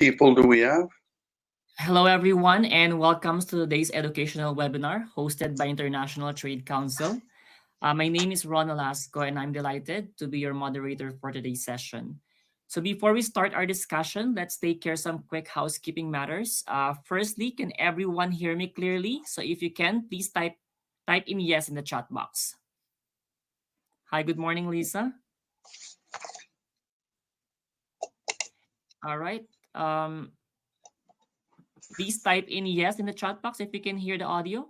People do we have? Hello, everyone, and welcome to today's educational webinar hosted by International Trade Council. My name is Ron Olasco, and I'm delighted to be your moderator for today's session. So, before we start our discussion, let's take care of some quick housekeeping matters. Firstly, can everyone hear me clearly? So, if you can, please type in yes in the chat box. Hi, good morning, Lisa. All right. Um, Please type in yes in the chat box if you can hear the audio.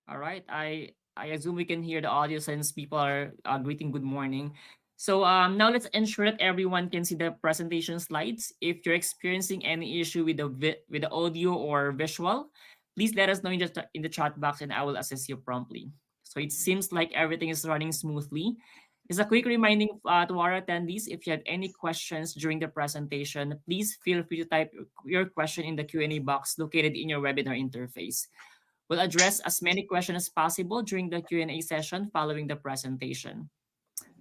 All right. I assume we can hear the audio since people are greeting good morning. So now let's ensure that everyone can see the presentation slides. If you're experiencing any issue with the audio or visual, please let us know in the chat box and I will assist you promptly. So it seems like everything is running smoothly. Just a quick reminding to our attendees, if you have any questions during the presentation, please feel free to type your question in the Q&A box located in your webinar interface. We'll address as many questions as possible during the Q&A session following the presentation.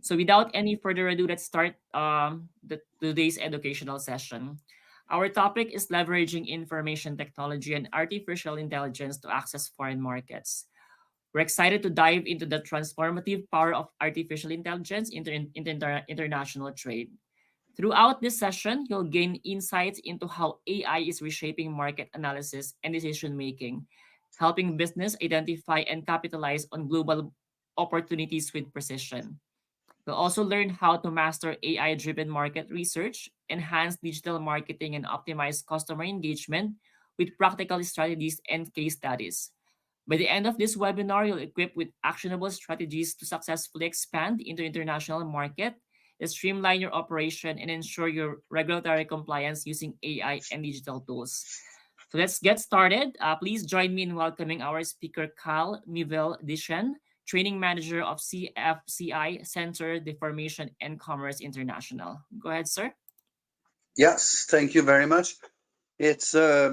So without any further ado, let's start today's educational session. Our topic is leveraging information technology and artificial intelligence to access foreign markets. We're excited to dive into the transformative power of artificial intelligence in international trade. Throughout this session, you'll gain insights into how AI is reshaping market analysis and decision making, helping business identify and capitalize on global opportunities with precision. You'll also learn how to master AI driven market research, enhance digital marketing, and optimize customer engagement with practical strategies and case studies. By the end of this webinar, you'll equip with actionable strategies to successfully expand into international market, streamline your operation, and ensure your regulatory compliance using AI and digital tools. So let's get started. Please join me in welcoming our speaker, Kyle Mivel Dishen, Training Manager of CFCI Center Deformation and Commerce International. Go ahead, sir. Yes, thank you very much. It's a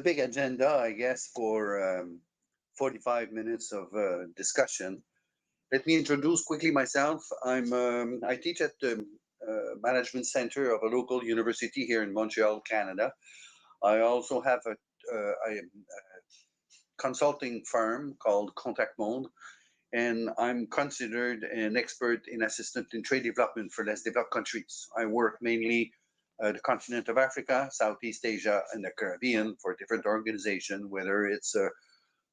big agenda, I guess, for 45 minutes of discussion. Let me introduce quickly myself. I teach at the management center of a local university here in Montreal, Canada. I also have a consulting firm called Contact Monde, and I'm considered an expert in assistant in trade development for less developed countries. I work mainly the continent of Africa, Southeast Asia, and the Caribbean for different organizations, whether it's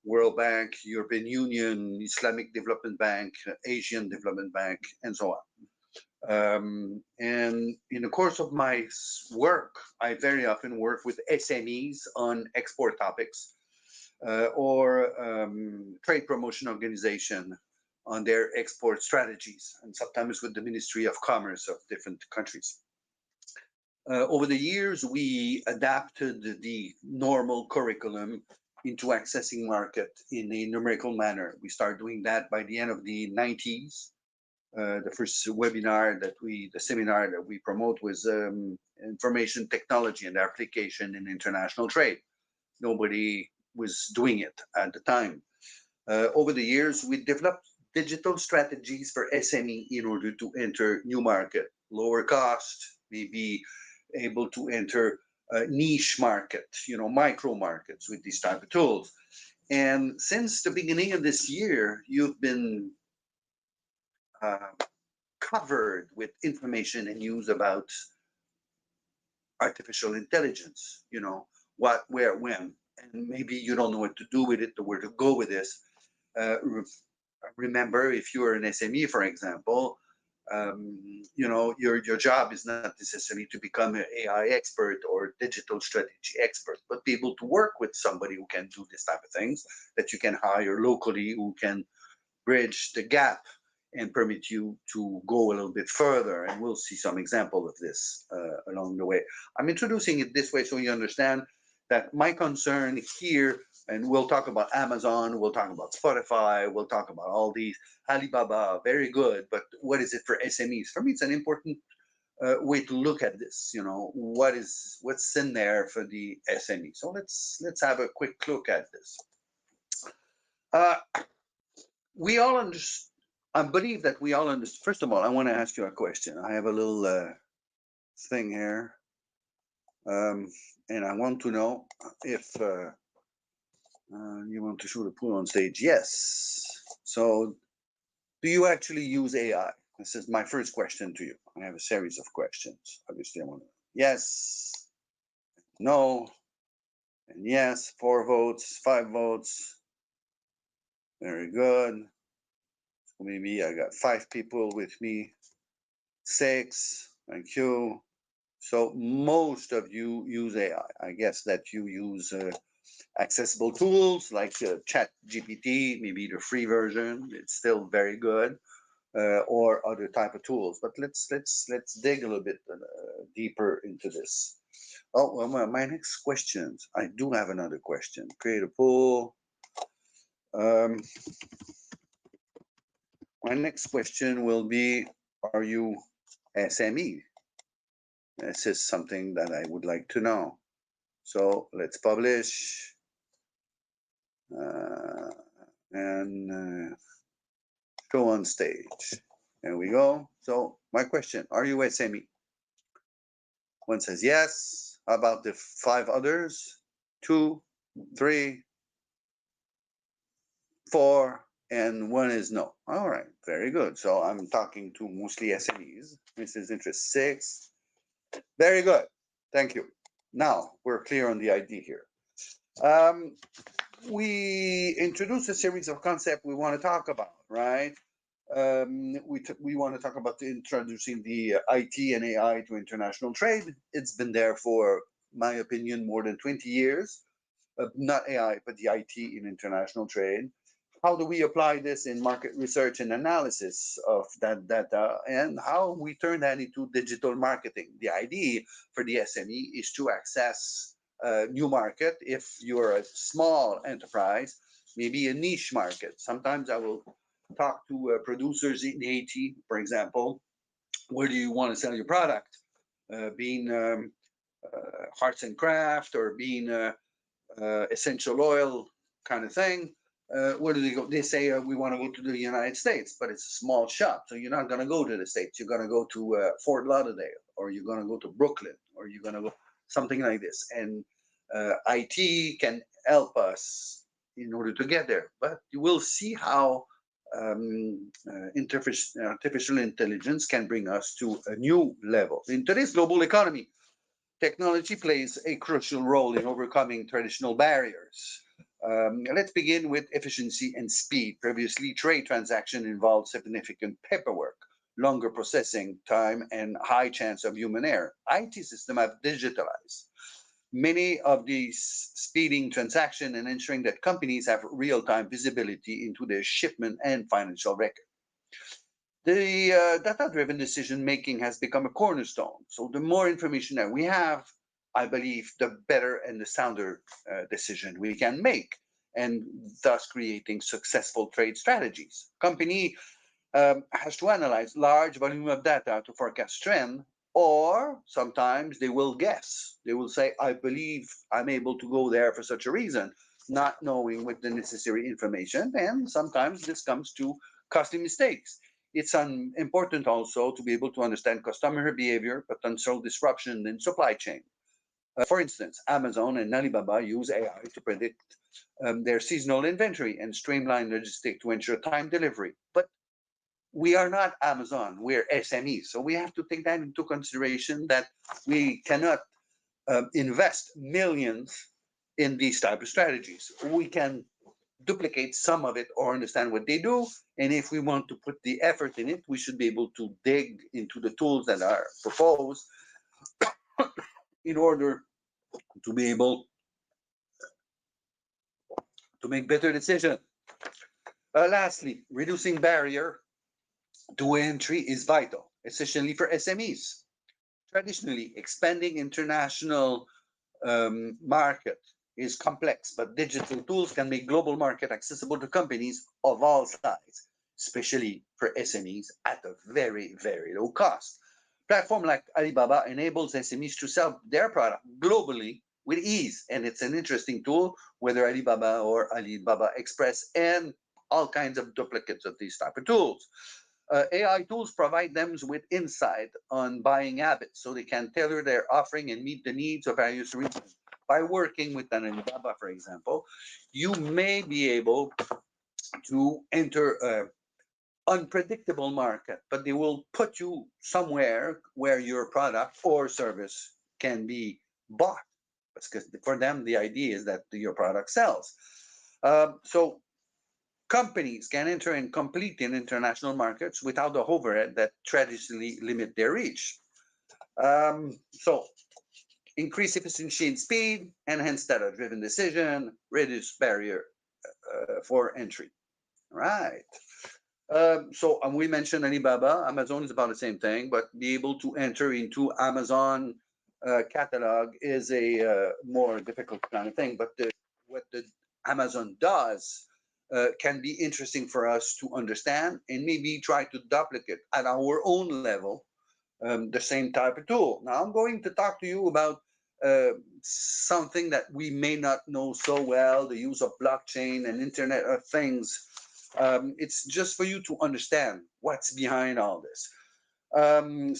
World Bank, European Union, Islamic Development Bank, Asian Development Bank, and so on. And in the course of my work, I very often work with SMEs on export topics or trade promotion organization on their export strategies, and sometimes with the Ministry of Commerce of different countries. Over the years, we adapted the normal curriculum into accessing market in a numerical manner. We started doing that by the end of the 90s. The first the seminar that we promote was information technology and application in international trade. Nobody was doing it at the time. Over the years, we developed digital strategies for SME in order to enter new market, lower cost, maybe able to enter a niche market, micro markets with these type of tools. And since the beginning of this year, you've been uh, covered with information and news about artificial intelligence, what, where, when, and maybe you don't know what to do with it or where to go with this. Uh, Remember, if you are an SME, for example, your job is not necessarily to become an AI expert or digital strategy expert, but be able to work with somebody who can do this type of things that you can hire locally, who can bridge the gap and permit you to go a little bit further. And we'll see some example of this along the way. I'm introducing it this way so you understand that my concern here, and we'll talk about Amazon, we'll talk about Spotify, we'll talk about all these, Alibaba, very good, but what is it for SMEs? For me, it's an important way to look at this. What's in there for the SME. So let's have a quick look at this. Uh, we all I believe that we all understand. First of all, I want to ask you a question. I have a little thing here, and I want to know if you want to show the pool on stage. Yes. So, do you actually use AI? This is my first question to you. I have a series of questions. Obviously, I want to. Yes, no, and yes. 4 votes, 5 votes. Very good. So maybe I got 5 people with me. 6. Thank you. So most of you use AI. I guess that you use accessible tools like Chat GPT, maybe the free version. It's still very good, or other type of tools. But let's dig a little bit deeper into this. Oh, well, my next questions. I do have another question. Create a pool. Um, my next question will be: are you SME? This is something that I would like to know. So let's publish and show on stage. There we go. So my question: are you SME? One says yes. How about the 5 others? 2, 3, 4, and 1 is no. All right, very good. So I'm talking to mostly SMEs. This is interest 6. Very good. Thank you. Now we're clear on the idea here. We introduced a series of concepts we want to talk about, right? We want to talk about introducing the IT and AI to international trade. It's been there for, my opinion, more than 20 years. Not AI, but the IT in international trade. How do we apply this in market research and analysis of that data, and how we turn that into digital marketing? The idea for the SME is to access a new market. If you're a small enterprise, maybe a niche market. Sometimes I will talk to producers in Haiti, for example. Where do you want to sell your product? Being arts and craft, or being essential oil kind of thing. Where do they go? They say we want to go to the United States, but it's a small shop, so you're not going to go to the States. You're going to go to Fort Lauderdale, or you're going to go to Brooklyn, or you're going to go something like this. And IT can help us in order to get there. But you will see how artificial intelligence can bring us to a new level. In today's global economy, technology plays a crucial role in overcoming traditional barriers. Let's begin with efficiency and speed. Previously, trade transaction involved significant paperwork, longer processing time, and high chance of human error. IT systems have digitalized many of these speeding transaction and ensuring that companies have real-time visibility into their shipment and financial record. The data-driven decision making has become a cornerstone. So the more information that we have, I believe, the better and the sounder decision we can make, and thus creating successful trade strategies. Company has to analyze large volume of data to forecast trend, or sometimes they will guess. They will say, I believe I'm able to go there for such a reason, not knowing with the necessary information. And sometimes this comes to costly mistakes. It's important also to be able to understand customer behavior, potential disruption in supply chain. For instance, Amazon and Alibaba use AI to predict their seasonal inventory and streamline logistics to ensure time delivery. But we are not Amazon, we're SMEs. So we have to take that into consideration, that we cannot invest millions in these type of strategies. We can duplicate some of it or understand what they do. And if we want to put the effort in it, we should be able to dig into the tools that are proposed in order to be able to make better decisions. Lastly, reducing barrier to entry is vital, especially for SMEs. Traditionally, expanding international market is complex, but digital tools can make global market accessible to companies of all size, especially for SMEs at a very, very low cost. Platform like Alibaba enables SMEs to sell their product globally with ease, and it's an interesting tool, whether Alibaba or Alibaba Express, and all kinds of duplicates of these type of tools. AI tools provide them with insight on buying habits so they can tailor their offering and meet the needs of various regions. By working with an Alibaba, for example, you may be able to enter an unpredictable market, but they will put you somewhere where your product or service can be bought. Because for them, the idea is that your product sells. So companies can enter and compete in international markets without the overhead that traditionally limit their reach. So increase efficiency and speed, enhance data-driven decision, reduce barrier for entry. Right. We mentioned Alibaba. Amazon is about the same thing, but be able to enter into Amazon catalog is a more difficult kind of thing. But what the Amazon does can be interesting for us to understand and maybe try to duplicate at our own level the same type of tool. Now I'm going to talk to you about something that we may not know so well, the use of blockchain and Internet of Things. It's just for you to understand what's behind all this.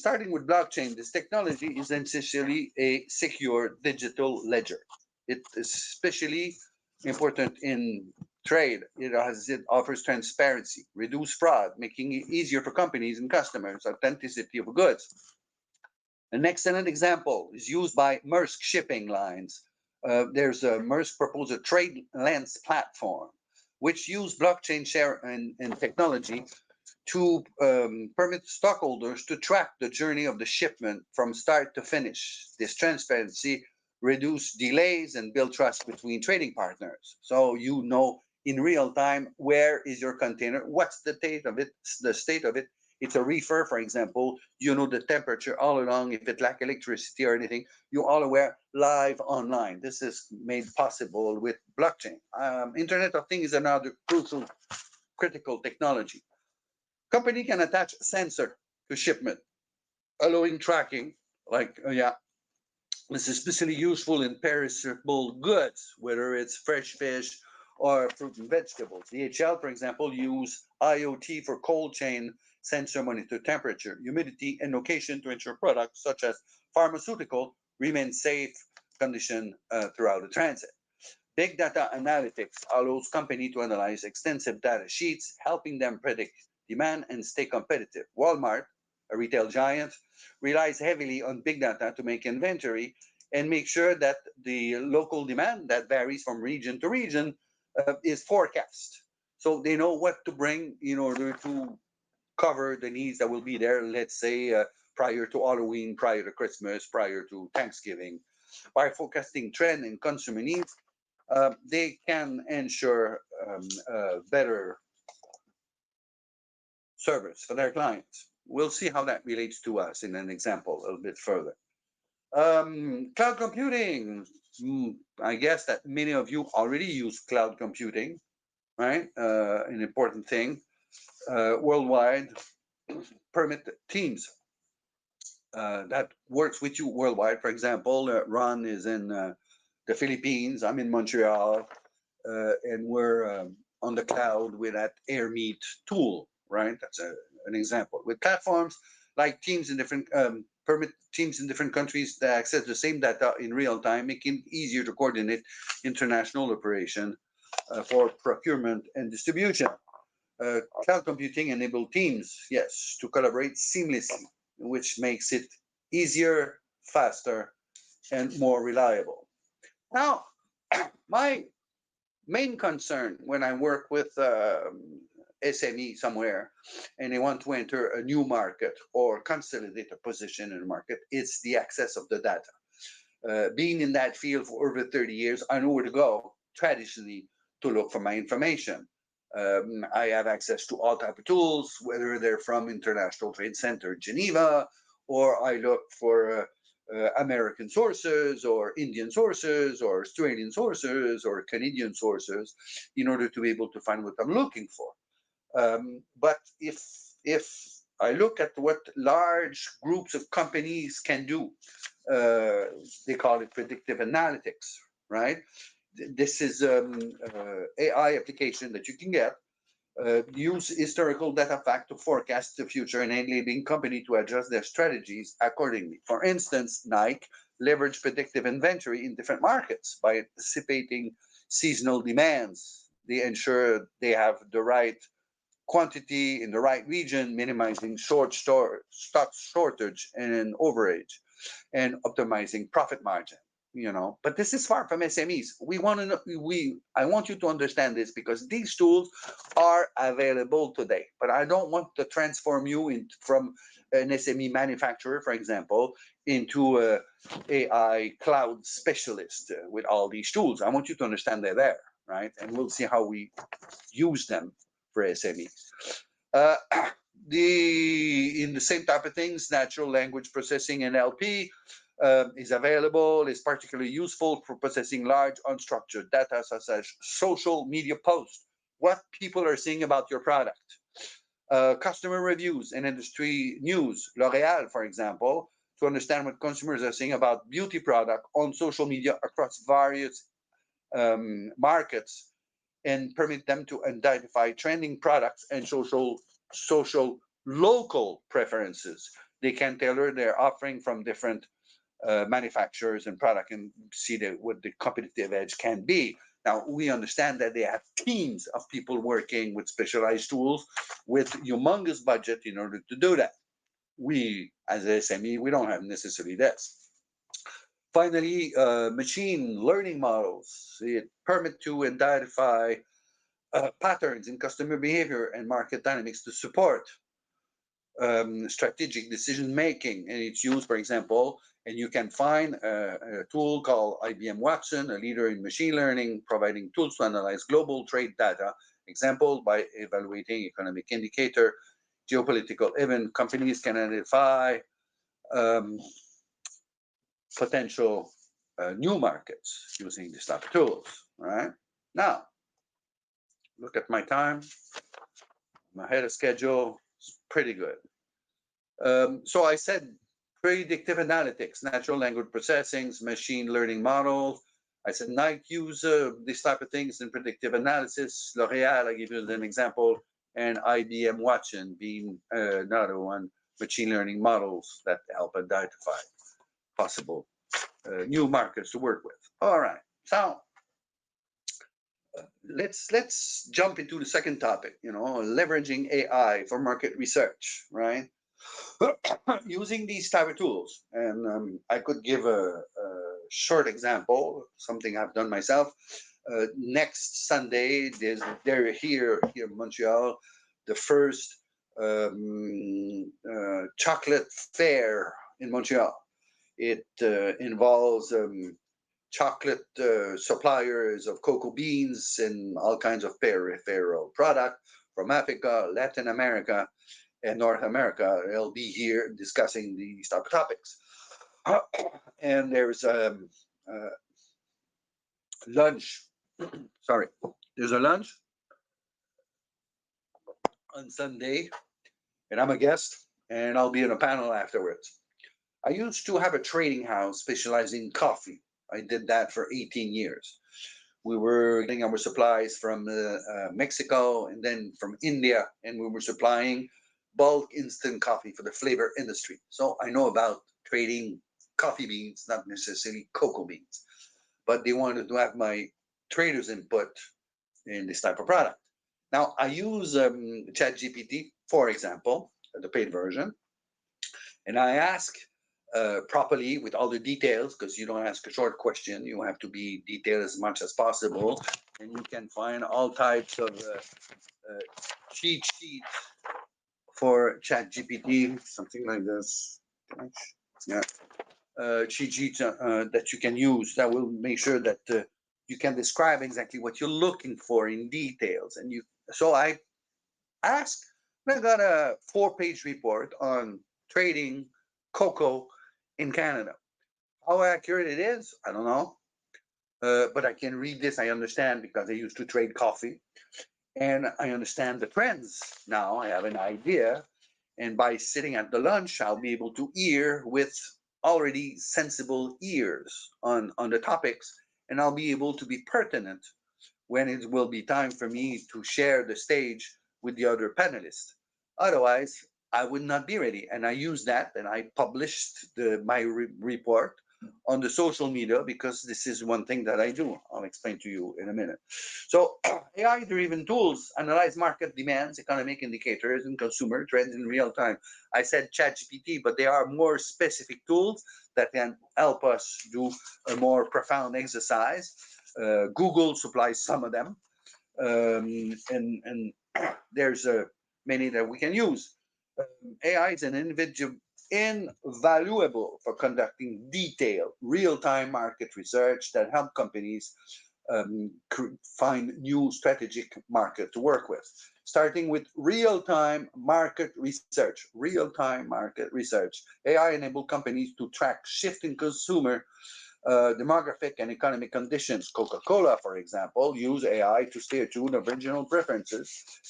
Starting with blockchain, this technology is essentially a secure digital ledger. It is especially important in trade. It offers transparency, reduce fraud, making it easier for companies and customers, authenticity of goods. An excellent example is used by Maersk Shipping Lines. There's a Maersk proposed a trade lens platform, which use blockchain share and technology to permit stockholders to track the journey of the shipment from start to finish. This transparency reduce delays and build trust between trading partners. So you know in real time where is your container, what's the state of it, It's a reefer, for example, you know the temperature all along, if it lack electricity or anything, you're all aware live online. This is made possible with blockchain. Internet of Things is another crucial, critical technology. Company can attach sensor to shipment, allowing tracking, this is especially useful in perishable goods, whether it's fresh fish or fruit and vegetables. DHL, for example, use IoT for cold chain sensor monitor temperature, humidity, and location to ensure products such as pharmaceutical remain safe condition throughout the transit. Big data analytics allows company to analyze extensive data sheets, helping them predict demand and stay competitive. Walmart, a retail giant, relies heavily on big data to make inventory and make sure that the local demand that varies from region to region is forecast. So they know what to bring in order to cover the needs that will be there, let's say, prior to Halloween, prior to Christmas, prior to Thanksgiving. By forecasting trend and consumer needs, they can ensure better service for their clients. We'll see how that relates to us in an example a little bit further. Cloud computing. I guess that many of you already use cloud computing, right? An important thing. Worldwide, permit teams that works with you worldwide. For example, Ron is in the Philippines. I'm in Montreal, and we're on the cloud with that AirMeet tool, right? That's an example. With platforms like Teams in different permit teams in different countries to access the same data in real time, making it easier to coordinate international operation for procurement and distribution. Cloud computing enable teams, yes, to collaborate seamlessly, which makes it easier, faster, and more reliable. Now, my main concern when I work with SME somewhere and they want to enter a new market or consolidate a position in the market, it's the access of the data. Being in that field for over 30 years, I know where to go traditionally to look for my information. I have access to all type of tools, whether they're from International Trade Center Geneva, or I look for American sources or Indian sources or Australian sources or Canadian sources in order to be able to find what I'm looking for. But if I look at what large groups of companies can do, they call it predictive analytics, right? This is AI application that you can get Use historical data fact to forecast the future, enabling company to adjust their strategies accordingly. For instance, Nike leverage predictive inventory in different markets by anticipating seasonal demands. They ensure they have the right quantity in the right region, minimizing stock shortage and overage, and optimizing profit margin. But this is far from SMEs. We want to know, we I want you to understand this because these tools are available today. But I don't want to transform you from an SME manufacturer, for example, into a AI cloud specialist with all these tools. I want you to understand they're there, right? And we'll see how we use them for SMEs. Uh, in the same type of things, natural language processing NLP is available. Is particularly useful for processing large unstructured data such as social media posts, what people are saying about your product, customer reviews and industry news. L'Oreal, for example, to understand what consumers are saying about beauty product on social media across various markets and permit them to identify trending products and social local preferences. They can tailor their offering from different manufacturers and product and see what the competitive edge can be. Now we understand that they have teams of people working with specialized tools with humongous budget in order to do that. We, as a SME, we don't have necessarily this. Finally, machine learning models. It permit to identify patterns in customer behavior and market dynamics to support strategic decision making. And it's used, for example, and you can find a tool called IBM Watson, a leader in machine learning, providing tools to analyze global trade data. Example, by evaluating economic indicator, geopolitical event, companies can identify um, potential new markets using this type of tools. All right. Now, look at my time. I'm ahead of schedule. It's pretty good. So I said predictive analytics, natural language processing, machine learning models. I said Nike use these type of things in predictive analysis. L'Oreal, I give you an example, and IBM Watson being another one, machine learning models that help identify possible new markets to work with. All right, so let's jump into the second topic. Leveraging AI for market research, right? Using these type of tools, and I could give a short example, something I've done myself. Next Sunday, they're here in Montreal, the first chocolate fair in Montreal. It involves chocolate suppliers of cocoa beans and all kinds of peripheral product from Africa, Latin America, and North America. They'll be here discussing these type of topics. And there's lunch. Sorry, there's a lunch on Sunday, and I'm a guest, and I'll be in a panel afterwards. I used to have a trading house specializing in coffee. I did that for 18 years. We were getting our supplies from Mexico and then from India, and we were supplying bulk instant coffee for the flavor industry. So I know about trading coffee beans, not necessarily cocoa beans, but they wanted to have my trader's input in this type of product. Now I use ChatGPT, for example, the paid version, and I ask properly with all the details, because you don't ask a short question, you have to be detailed as much as possible, and you can find all types of cheat sheets for ChatGPT, something like this. Yeah, cheat sheets that you can use that will make sure that you can describe exactly what you're looking for in details. And so I asked, and I got a 4-page report on trading cocoa in Canada. How accurate it is, I don't know. But I can read this, I understand, because I used to trade coffee. And I understand the trends now. I have an idea. And by sitting at the lunch, I'll be able to hear with already sensible ears on the topics. And I'll be able to be pertinent when it will be time for me to share the stage with the other panelists. Otherwise, I would not be ready. And I used that and I published my report on the social media because this is one thing that I do. I'll explain to you in a minute. So AI driven tools analyze market demands, economic indicators, and consumer trends in real time. I said ChatGPT, but there are more specific tools that can help us do a more profound exercise. Google supplies some of them, and there's many that we can use. AI is an invaluable for conducting detailed, real-time market research that help companies find new strategic market to work with. Starting with real-time market research. Real-time market research. AI enable companies to track shifting consumer demographic and economic conditions. Coca-Cola, for example, use AI to stay attuned of regional preferences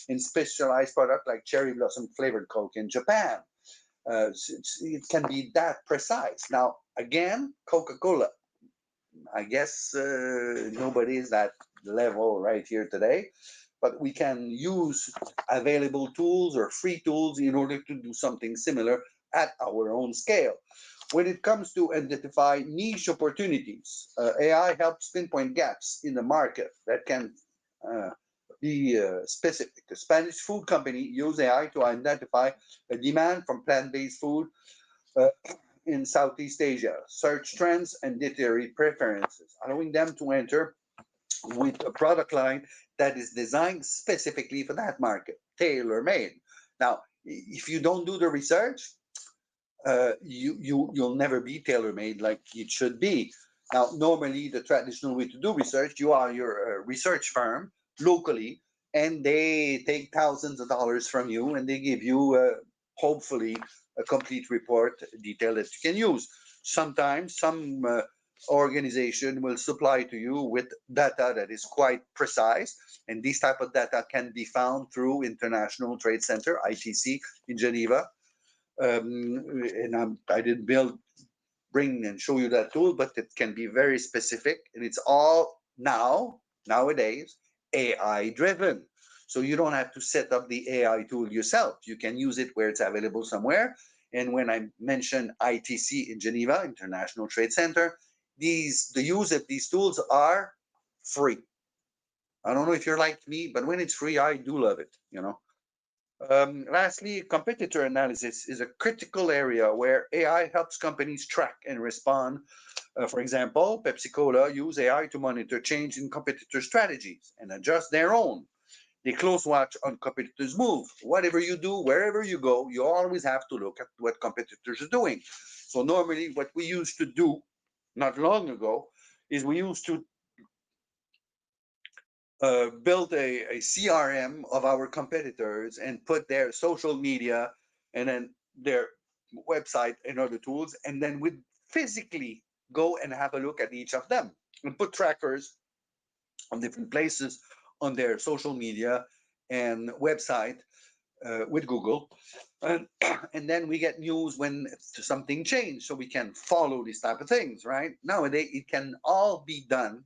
in specialized products like cherry blossom flavored Coke in Japan. It can be that precise. Now, again, Coca-Cola, I guess nobody is that level right here today, but we can use available tools or free tools in order to do something similar at our own scale. When it comes to identify niche opportunities, AI helps pinpoint gaps in the market that can be specific. A Spanish food company used AI to identify a demand from plant-based food uh, in Southeast Asia, search trends and dietary preferences, allowing them to enter with a product line that is designed specifically for that market, tailor-made. Now, if you don't do the research, you'll never be tailor-made like it should be. Now, normally the traditional way to do research, you are your research firm locally, and they take thousands of dollars from you, and they give you hopefully a complete report, detail that you can use. Sometimes some organization will supply to you with data that is quite precise, and this type of data can be found through International Trade Center (ITC) in Geneva. And I didn't bring and show you that tool, but it can be very specific, and it's all nowadays AI driven. So you don't have to set up the AI tool yourself. You can use it where it's available somewhere. And when I mention ITC in Geneva, International Trade Center, the use of these tools are free. I don't know if you're like me, but when it's free, I do love it, you know. Lastly, competitor analysis is a critical area where AI helps companies track and respond. For example, Pepsi Cola use AI to monitor change in competitor strategies and adjust their own. They close watch on competitors' move. Whatever you do, wherever you go, you always have to look at what competitors are doing. So normally, what we used to do not long ago is we used to build a CRM of our competitors and put their social media and then their website and other tools, and then we'd physically go and have a look at each of them and put trackers on different places on their social media and website with Google. And, and then we get news when something changed, so we can follow these type of things, right? Nowadays, it can all be done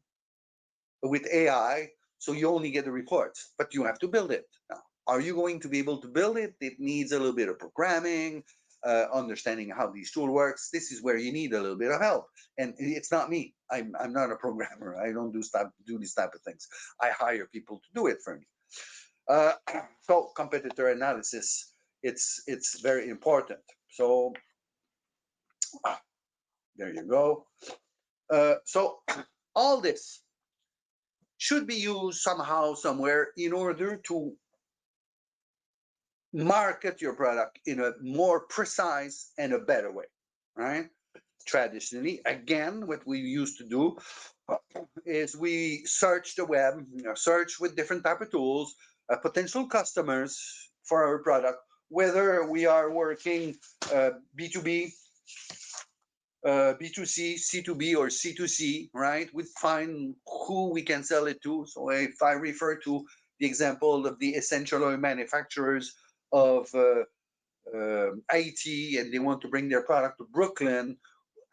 with AI, so you only get the reports, but you have to build it. Now, are you going to be able to build it? It needs a little bit of programming, understanding how these tool works. This is where you need a little bit of help. And it's not me. I'm not a programmer. I don't do these type of things. I hire people to do it for me. Uh, so competitor analysis, it's very important. So there you go. So all this should be used somehow, somewhere, in order to market your product in a more precise and a better way, right? Traditionally, again, what we used to do is we search the web, search with different type of tools, potential customers for our product, whether we are working B2B, B2C, C2B, or C2C, right? We find who we can sell it to. So if I refer to the example of the essential oil manufacturers of Haiti, and they want to bring their product to Brooklyn,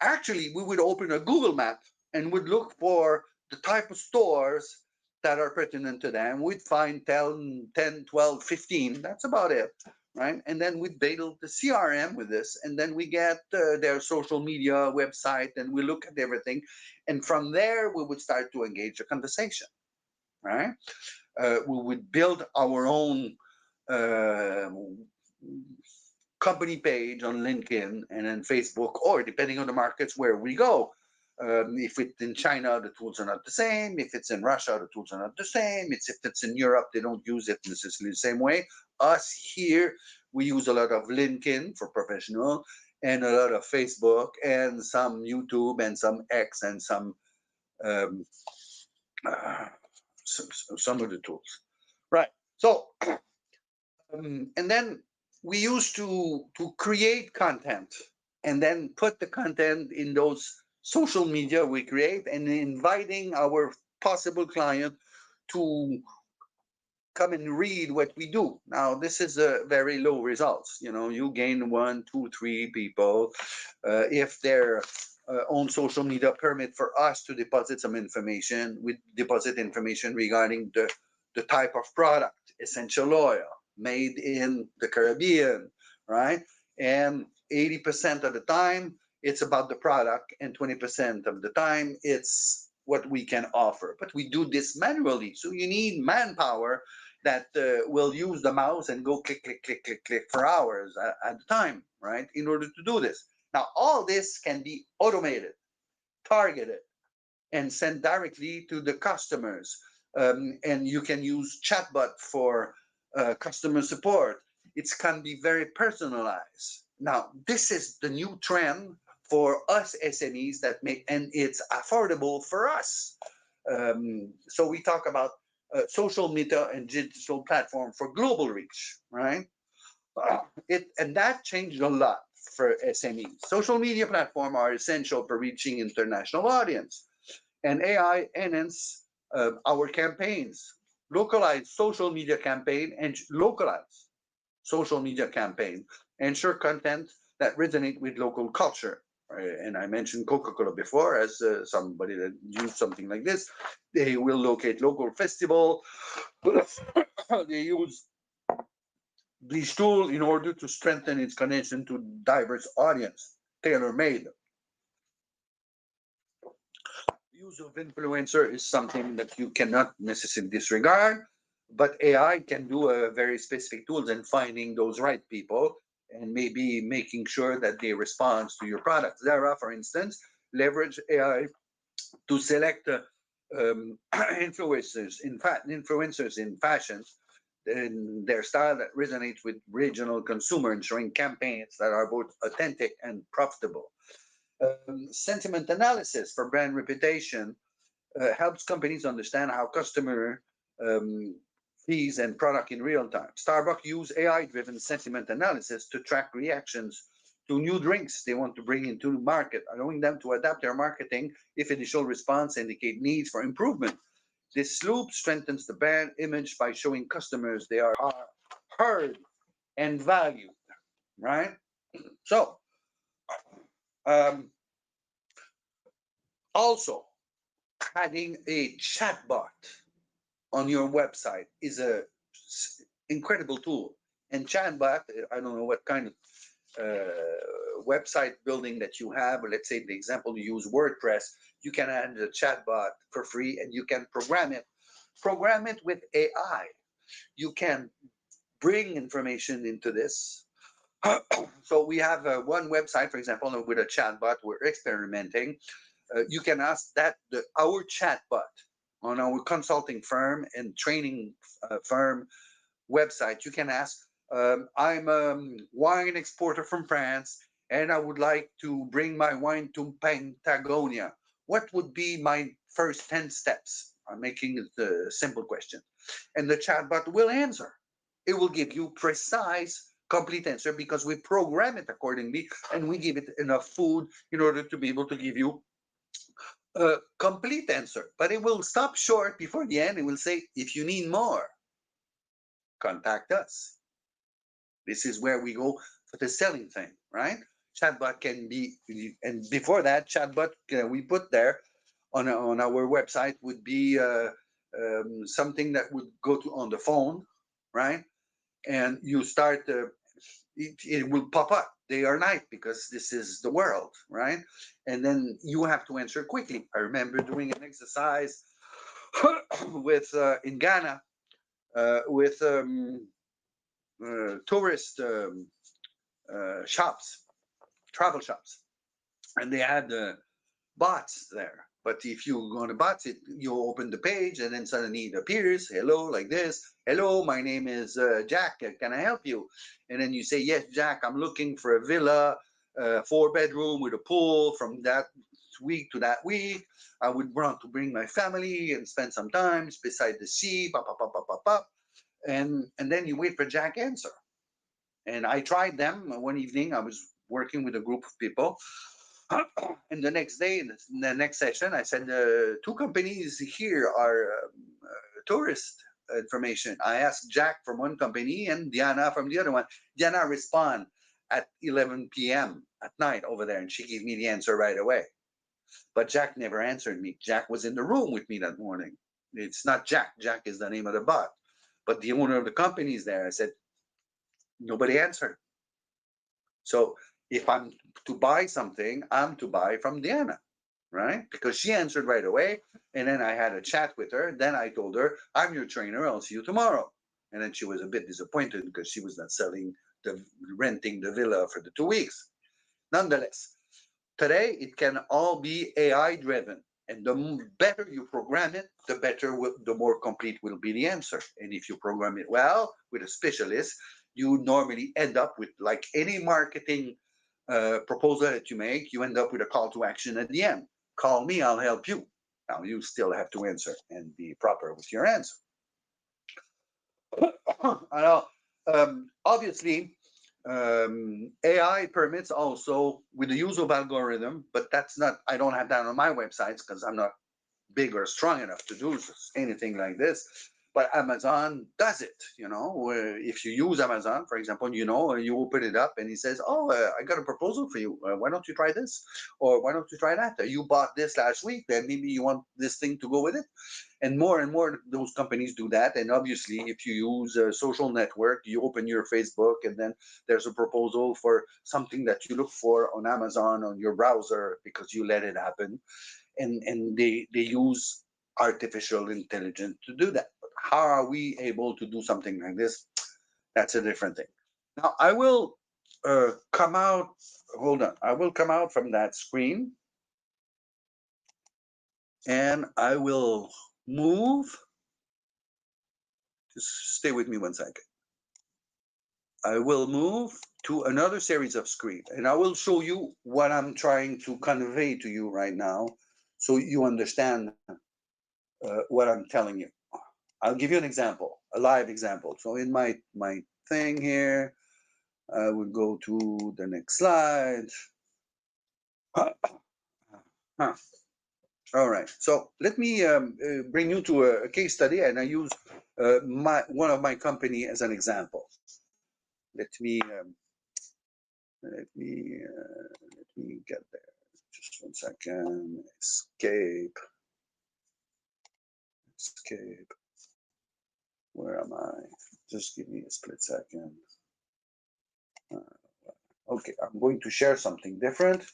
actually we would open a Google map and would look for the type of stores that are pertinent to them. We'd find 10, 12, 15. That's about it, right? And then we build the CRM with this, and then we get their social media website, and we look at everything, and from there we would start to engage a conversation, right? We would build our own uh, company page on LinkedIn and then Facebook, or depending on the markets where we go. If it's in China, the tools are not the same. If it's in Russia, the tools are not the same. If it's in Europe, they don't use it necessarily the same way. Us here, we use a lot of LinkedIn for professional, and a lot of Facebook, and some YouTube, and some X, and some um, uh, some of the tools. Right. So and then we used to create content and then put the content in those social media we create and inviting our possible client to come and read what we do. Now this is a very low results. You know, you gain one, two, three people. If their own social media permit for us to deposit some information, we deposit information regarding the type of product, essential oil, made in the Caribbean, right? And 80% of the time, it's about the product, and 20% of the time, it's what we can offer. But we do this manually. So you need manpower that will use the mouse and go click, click, click, click, click for hours at a time, right? In order to do this. Now, all this can be automated, targeted, and sent directly to the customers. And you can use chatbot for customer support. It can be very personalized. Now, this is the new trend for us SMEs that make, and it's affordable for us. So we talk about social media and digital platform for global reach, right? And that changed a lot for SMEs. Social media platform are essential for reaching international audience, and AI enhance our campaigns. Localized social media campaign and localized social media campaign ensure content that resonate with local culture. And I mentioned Coca-Cola before as somebody that used something like this. They will locate local festival. They use these tools in order to strengthen its connection to diverse audience, tailor-made. Use of influencer is something that you cannot necessarily disregard, but AI can do a very specific tools in finding those right people and maybe making sure that they respond to your product. Zara, for instance, leverage AI to select influencers in fashion in their style that resonates with regional consumer, ensuring campaigns that are both authentic and profitable. Sentiment analysis for brand reputation helps companies understand how customer um, fees and product in real time. Starbucks use AI-driven sentiment analysis to track reactions to new drinks they want to bring into the market, allowing them to adapt their marketing if initial response indicate needs for improvement. This loop strengthens the brand image by showing customers they are heard and valued, right? So, um, also, adding a chatbot on your website is a incredible tool. And chatbot, I don't know what kind of website building that you have. Let's say the example you use WordPress, you can add a chatbot for free, and you can program it. Program it with AI. You can bring information into this. So we have one website, for example, with a chatbot we're experimenting. You can ask that our chatbot on our consulting firm and training firm website. You can ask, I'm a wine exporter from France, and I would like to bring my wine to Patagonia. What would be my first 10 steps? I'm making it a simple question. And the chatbot will answer. It will give you precise, complete answer because we program it accordingly and we give it enough food in order to be able to give you a complete answer. But it will stop short before the end. It will say, if you need more, contact us. This is where we go for the selling thing, right? Chatbot can be, and before that, chatbot we put there on our website would be something that would go to on the phone, right? And you start, it will pop up day or night because this is the world, right? And then you have to answer quickly. I remember doing an exercise with in Ghana with tourist shops, travel shops, and they had bots there. But if you go on the bots, you open the page and then suddenly it appears, hello, like this. Hello, my name is Jack. Can I help you? And then you say, yes, Jack, I'm looking for a villa, 4-bedroom with a pool from that week to that week. I would want to bring my family and spend some time beside the sea, pop, pop, pop, pop, pop, pop. And then you wait for Jack answer. And I tried them one evening. I was working with a group of people. And the next day, in the next session, I said, two companies here are tourist information. I asked Jack from one company and Diana from the other one. Diana respond at 11 p.m. at night over there, and she gave me the answer right away. But Jack never answered me. Jack was in the room with me that morning. It's not Jack. Jack is the name of the bot. But the owner of the company is there. I said, nobody answered. So if I'm to buy something, I'm to buy from Diana, right? Because she answered right away. And then I had a chat with her. Then I told her, I'm your trainer. I'll see you tomorrow. And then she was a bit disappointed because she was not renting the villa for the 2 weeks. Nonetheless, today it can all be AI driven. And the better you program it, the better, the more complete will be the answer. And if you program it well with a specialist, you normally end up with, like any marketing proposal that you make, you end up with a call to action at the end. Call me, I'll help you. Now you still have to answer and be proper with your answer. Obviously, AI permits also with the use of algorithm, but that's not, I don't have that on my websites because I'm not big or strong enough to do anything like this. But Amazon does it, if you use Amazon, for example, you open it up and he says, oh, I got a proposal for you. Why don't you try this? Or why don't you try that? You bought this last week, then maybe you want this thing to go with it. And more those companies do that. And obviously, if you use a social network, you open your Facebook and then there's a proposal for something that you look for on Amazon on your browser because you let it happen. And they use artificial intelligence to do that. But how are we able to do something like this? That's a different thing. Now I will come out. Hold on. I will come out from that screen, and I will move. Just stay with me 1 second. I will move to another series of screen, and I will show you what I'm trying to convey to you right now, so you understand what I'm telling you. I'll give you an example, a live example. So in my thing here, I would go to the next slide. All right. So let me bring you to a case study, and I use one of my company as an example. Let me get there. Just 1 second. Escape. Where am I? Just give me a split second. Okay, I'm going to share something different.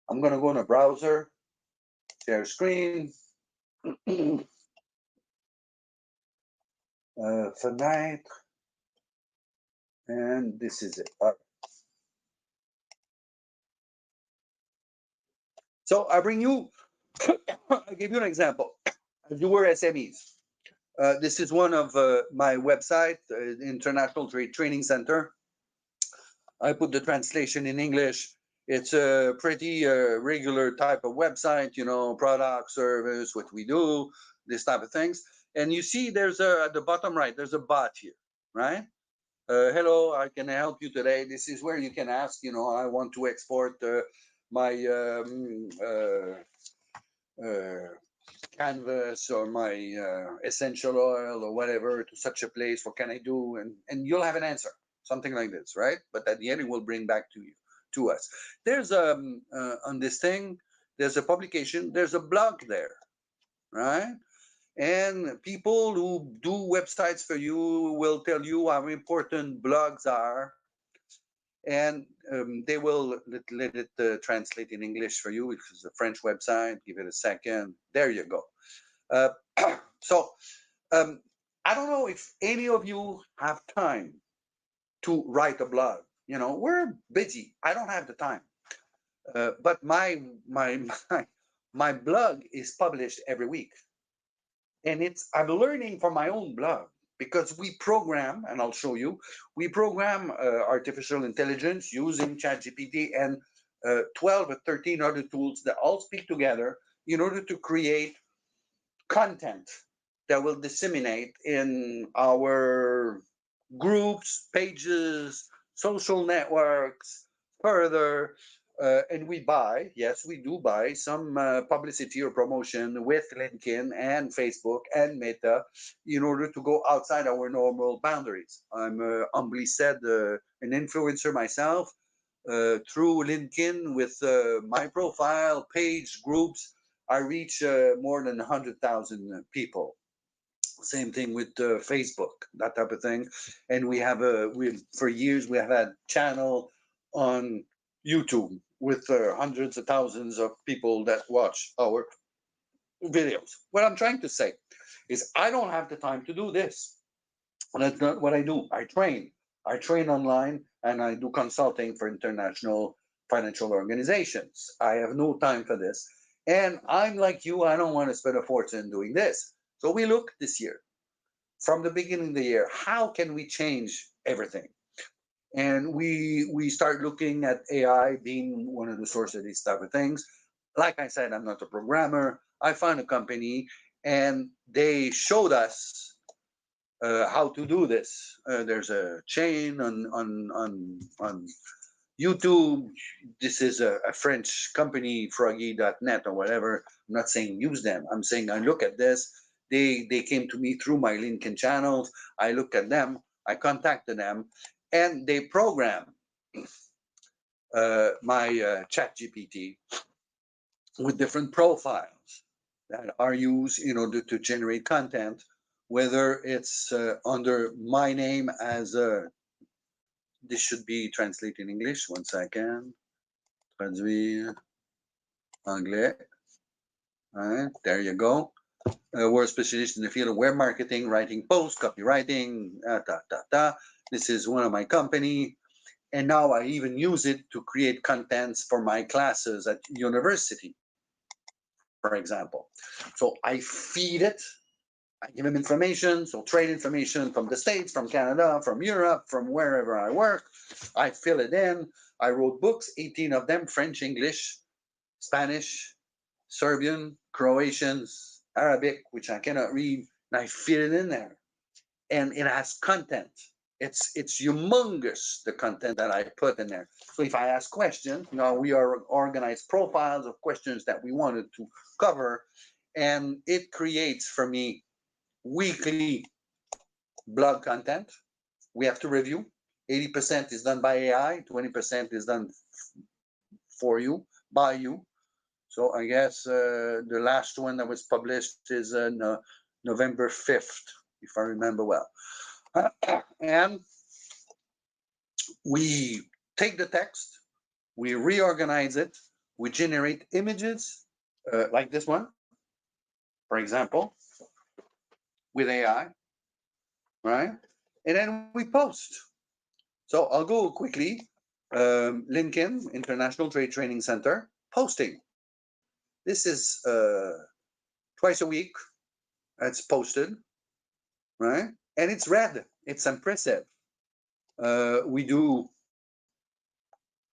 I'm going to go in a browser, share screen. Fenêtre. And this is it. All right. So I bring you, I'll give you an example. As you were SMEs. This is one of my website, International Trade Training Center. I put the translation in English. It's a pretty regular type of website, product, service, what we do, this type of things. And you see there's at the bottom right, there's a bot here, right? Hello, I can help you today. This is where you can ask, I want to export my canvas or my essential oil or whatever to such a place. What can I do? And you'll have an answer, something like this, right? But at the end, it will bring back to us. There's on this thing, there's a publication, there's a blog there, right? And people who do websites for you will tell you how important blogs are, and they will let it translate in English for you. If it's a French website, give it a second. There you go. Uh, so um, I don't know if any of you have time to write a blog. You know, we're busy. I don't have the time. But my my blog is published every week, and it's I'm learning from my own blog because we program, and I'll show you. We program artificial intelligence using ChatGPT and 12 or 13 other tools that all speak together in order to create content that will disseminate in our groups, pages, social networks, further. And we buy, yes, we do buy some publicity or promotion with LinkedIn and Facebook and Meta in order to go outside our normal boundaries. I'm humbly said an influencer myself through LinkedIn with my profile, page, groups. I reach more than 100,000 people. Same thing with Facebook, that type of thing. And we for years we have had channel on YouTube with hundreds of thousands of people that watch our videos. What I'm trying to say is I don't have the time to do this. And that's not what I do. I train. I train online and I do consulting for international financial organizations. I have no time for this. And I'm like you, I don't want to spend a fortune doing this. So we look this year from the beginning of the year, how can we change everything? And we start looking at AI being one of the sources of these type of things. Like I said, I'm not a programmer. I found a company and they showed us how to do this. There's a chain on YouTube. This is a French company, Froggy.net or whatever. I'm not saying use them. I'm saying I look at this. They came to me through my LinkedIn channels. I looked at them. I contacted them, and they program my Chat GPT with different profiles that are used in order to generate content, whether it's under my name as a, this should be translated in English. One second. Traduire anglais. All right, there you go. We're a specialist in the field of web marketing, writing posts, copywriting, This is one of my company. And now I even use it to create contents for my classes at university, for example. So I feed it. I give him information, so trade information from the States, from Canada, from Europe, from wherever I work. I fill it in. I wrote books, 18 of them, French, English, Spanish, Serbian, Croatian, Arabic, which I cannot read, and I fit it in there. And it has content. It's humongous, the content that I put in there. So if I ask questions, we are organized profiles of questions that we wanted to cover, and it creates for me weekly blog content. We have to review. 80% is done by AI, 20% is done for you, by you. So I guess the last one that was published is November 5th, if I remember well. And we take the text, we reorganize it, we generate images like this one, for example, with AI, right? And then we post. So I'll go quickly. LinkedIn, International Trade Training Center, posting. This is twice a week. It's posted, right? And it's read. It's impressive. We do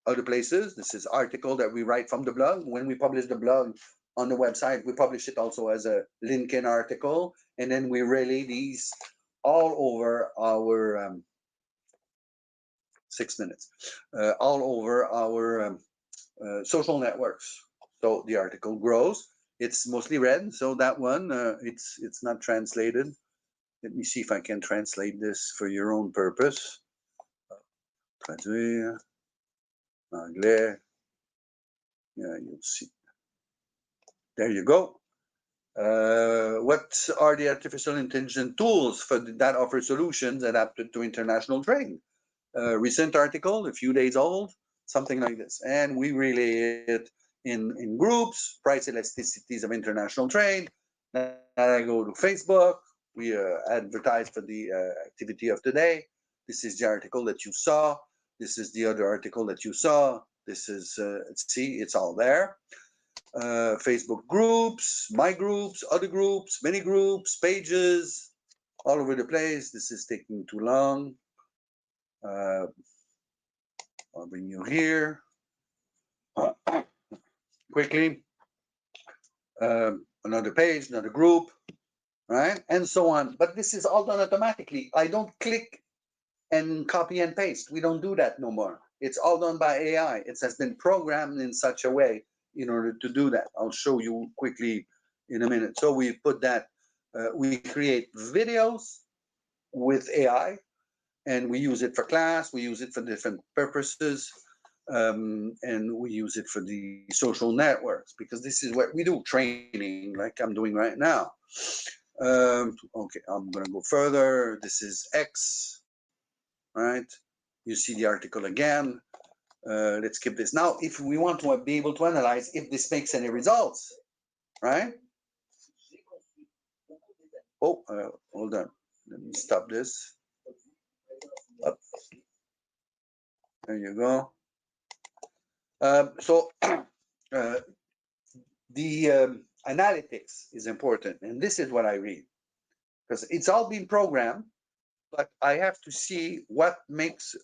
other places. This is article that we write from the blog. When we publish the blog on the website, we publish it also as a LinkedIn article, and then we relay these all over our 6 minutes, all over our social networks. So the article grows. It's mostly read. So that one, it's not translated. Let me see if I can translate this for your own purpose. Traduire, anglais. Yeah, you'll see. There you go. What are the artificial intelligence tools that offer solutions adapted to international trade? Recent article, a few days old, something like this. And we relay it in groups, price elasticities of international trade. Then I go to Facebook. We advertise for the activity of today. This is the article that you saw. This is the other article that you saw. This is, see, it's all there. Facebook groups, my groups, other groups, many groups, pages, all over the place. This is taking too long. I'll bring you here quickly. Another page, another group, right? And so on. But this is all done automatically. I don't click and copy and paste. We don't do that no more. It's all done by AI. It has been programmed in such a way in order to do that. I'll show you quickly in a minute. So we put that, we create videos with AI, and we use it for class, we use it for different purposes, and we use it for the social networks, because this is what we do, training like I'm doing right now. Okay, I'm gonna go further. This is X, right? You see the article again. Let's skip this. Now, if we want to be able to analyze if this makes any results, right? Oh, hold on. Let me stop this. Up. There you go. So the analytics is important, and this is what I read, because it's all been programmed, but I have to see what makes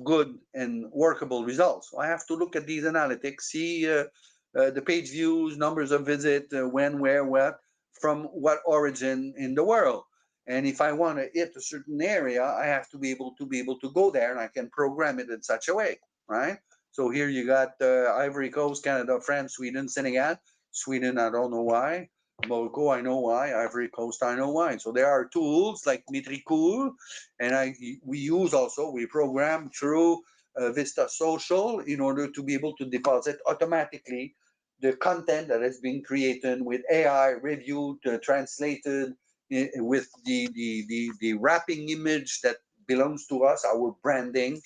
good and workable results. So I have to look at these analytics, see the page views, numbers of visit, when, where, what, from what origin in the world. And if I want to hit a certain area, I have to be able to go there, and I can program it in such a way, right? So here you got Ivory Coast, Canada, France, Sweden, Senegal. Sweden, I don't know why. Morocco, I know why. Ivory Coast, I know why. So there are tools like Metricool, and we program through Vista Social in order to be able to deposit automatically the content that has been created with AI, reviewed, translated, with the wrapping image that belongs to us, our branding,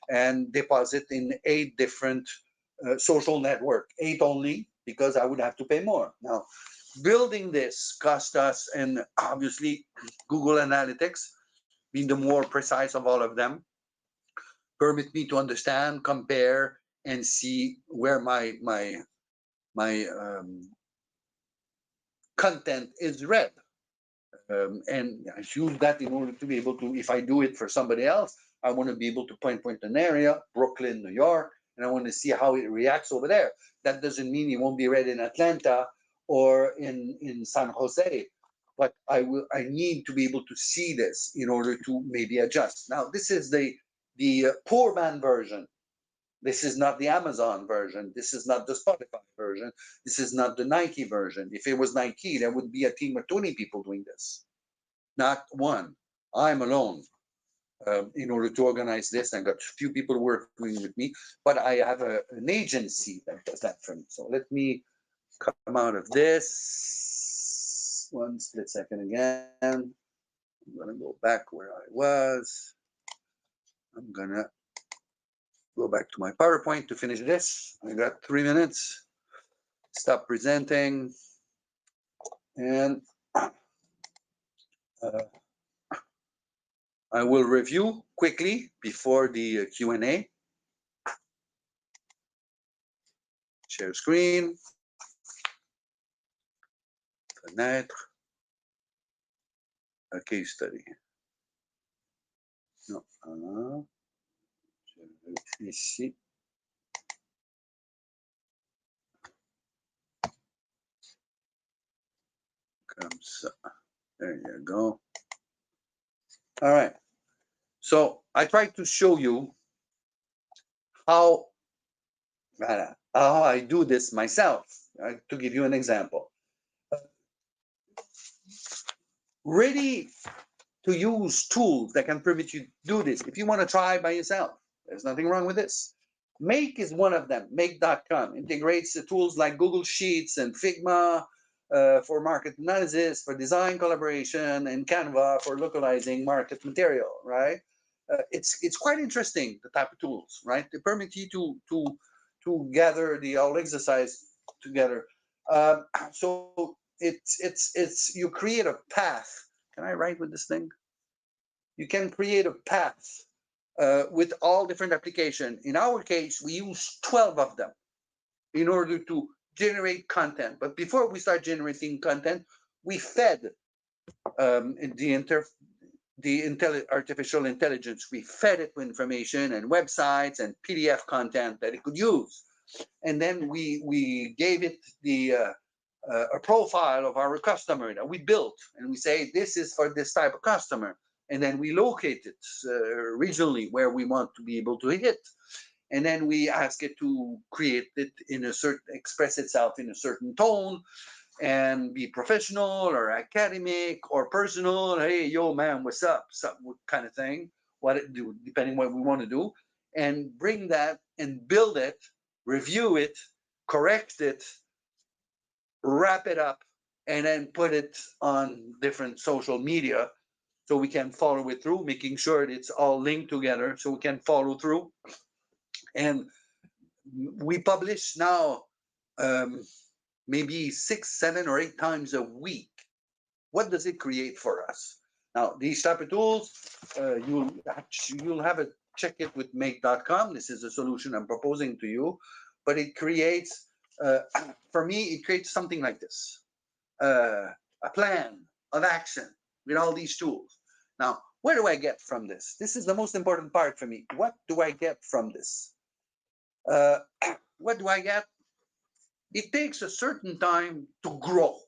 and deposit in 8 different social network, 8 only, because I would have to pay more. Now, building this cost us, and obviously Google Analytics, being the more precise of all of them, permit me to understand, compare, and see where my content is read. And I use that in order to be able to, if I do it for somebody else, I want to be able to point an area, Brooklyn, New York, and I want to see how it reacts over there. That doesn't mean it won't be read in Atlanta or in San Jose, but I need to be able to see this in order to maybe adjust. Now, this is the poor man version. This is not the Amazon version. This is not the Spotify version. This is not the Nike version. If it was Nike, there would be a team of 20 people doing this, not one. I'm alone in order to organize this. I've got a few people working with me, but I have an agency that does that for me. So let me come out of this. One split second again. I'm going to go back where I was. I'm going to go back to my PowerPoint to finish this. I got 3 minutes. Stop presenting. And I will review quickly before the Q&A. Share screen. Fenêtre. A case study. Non. Ici. Comme ça. There you go. All right. So I tried to show you how I do this myself, to give you an example. Ready to use tools that can permit you to do this. If you want to try by yourself, there's nothing wrong with this. Make is one of them. Make.com integrates the tools like Google Sheets and Figma, for market analysis, for design collaboration, and Canva for localizing market material, right? It's quite interesting, the type of tools, right? They permit you to gather the whole exercise together. So it's you create a path. Can I write with this thing? You can create a path with all different applications. In our case, we use 12 of them in order to generate content. But before we start generating content, we fed the artificial intelligence. We fed it with information and websites and PDF content that it could use, and then we gave it a profile of our customer that we built, and we say this is for this type of customer, and then we locate it regionally where we want to be able to hit, and then we ask it to create it in a certain, express itself in a certain tone, and be professional or academic or personal. Hey, yo, man, what's up? What kind of thing? What it do, depending what we want to do, and bring that and build it, review it, correct it, wrap it up, and then put it on different social media so we can follow it through, making sure it's all linked together so we can follow through. And we publish now maybe 6, 7, or 8 times a week. What does it create for us? Now, these type of tools, you'll have a check it with make.com. This is a solution I'm proposing to you, but it creates, for me, it creates something like this, a plan of action with all these tools. Now, what do I get from this? This is the most important part for me. What do I get from this? What do I get? It takes a certain time to grow.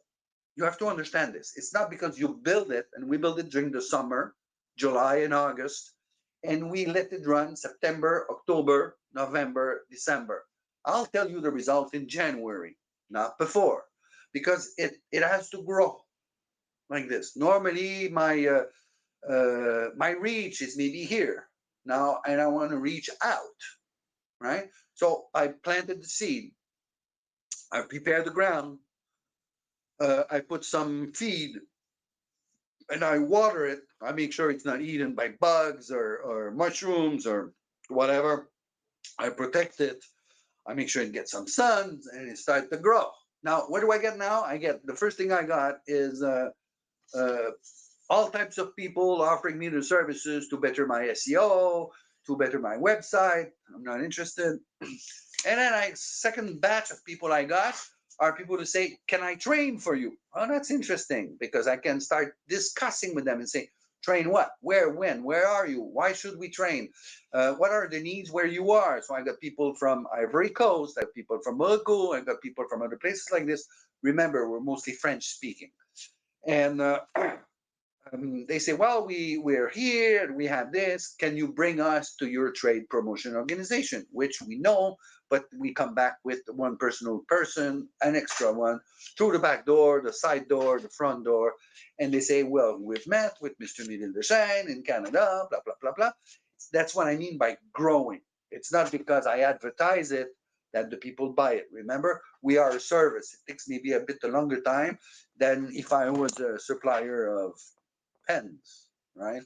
You have to understand this. It's not because you build it, and we build it during the summer, July and August, and we let it run September, October, November, December. I'll tell you the result in January, not before, because it has to grow like this. Normally, my reach is maybe here now, and I want to reach out, right? So I planted the seed. I prepared the ground. I put some feed and I water it. I make sure it's not eaten by bugs or mushrooms or whatever. I protect it. I make sure it gets some sun and it starts to grow. Now, what do I get now? I get the first thing I got is all types of people offering me the services to better my SEO, to better my website. I'm not interested. And then second batch of people I got are people to say, can I train for you? Oh, that's interesting, because I can start discussing with them and say, train what, where, when, where are you, why should we train, what are the needs where you are. So I got people from Ivory Coast, I have people from Morocco, I got people from other places like this. Remember, we're mostly French speaking. And they say, well, we're here, we have this, can you bring us to your trade promotion organization, which we know, but we come back with one personal person, an extra one, through the back door, the side door, the front door, and they say, well, we've met with Mr. Miguel Deschênes in Canada, blah, blah, blah, blah. That's what I mean by growing. It's not because I advertise it that the people buy it. Remember, we are a service. It takes maybe a bit a longer time than if I was a supplier of pens, right?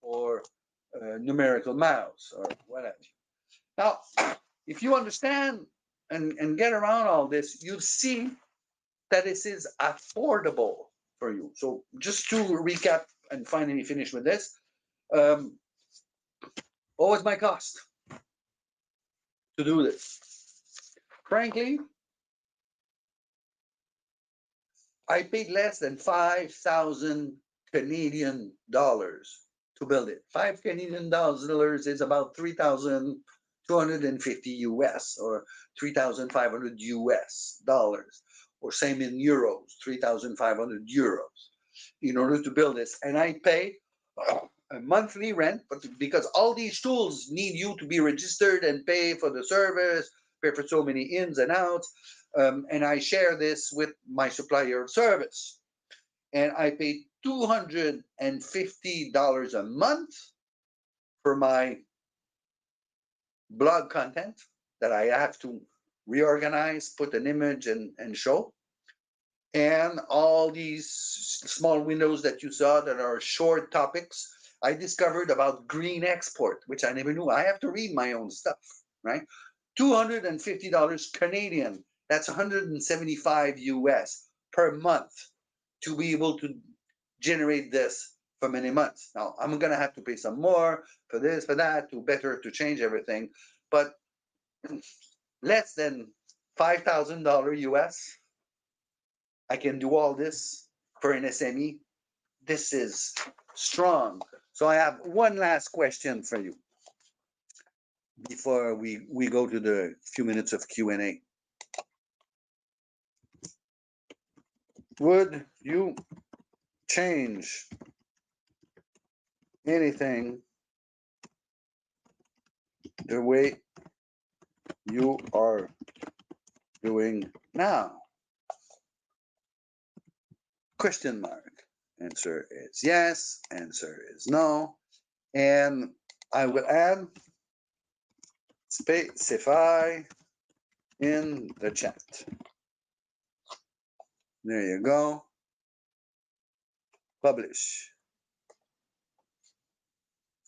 Or numerical mouse or whatever. Now, if you understand and get around all this, you see that this is affordable for you. So just to recap and finally finish with this, what was my cost to do this? Frankly, I paid less than 5,000 Canadian dollars to build it. 5 Canadian dollars is about 3,250 US, or 3,500 US dollars, or same in euros, 3,500 euros in order to build this. And I pay a monthly rent, but because all these tools need you to be registered and pay for the service, pay for so many ins and outs, and I share this with my supplier of service. And I pay $250 a month for my blog content that I have to reorganize, put an image and show. and all these small windows that you saw that are short topics. I discovered about green export, which I never knew. I have to read my own stuff, right? $250 Canadian, that's 175 US per month to be able to generate this for many months. Now I'm gonna have to pay some more for this, for that, to change everything, but less than $5,000 US, I can do all this for an SME. This is strong. So I have one last question for you before we go to the few minutes of Q&A. Would you change anything the way you are doing now? Question mark. Answer is yes. Answer is no. And I will add specify in the chat. There you go. Publish.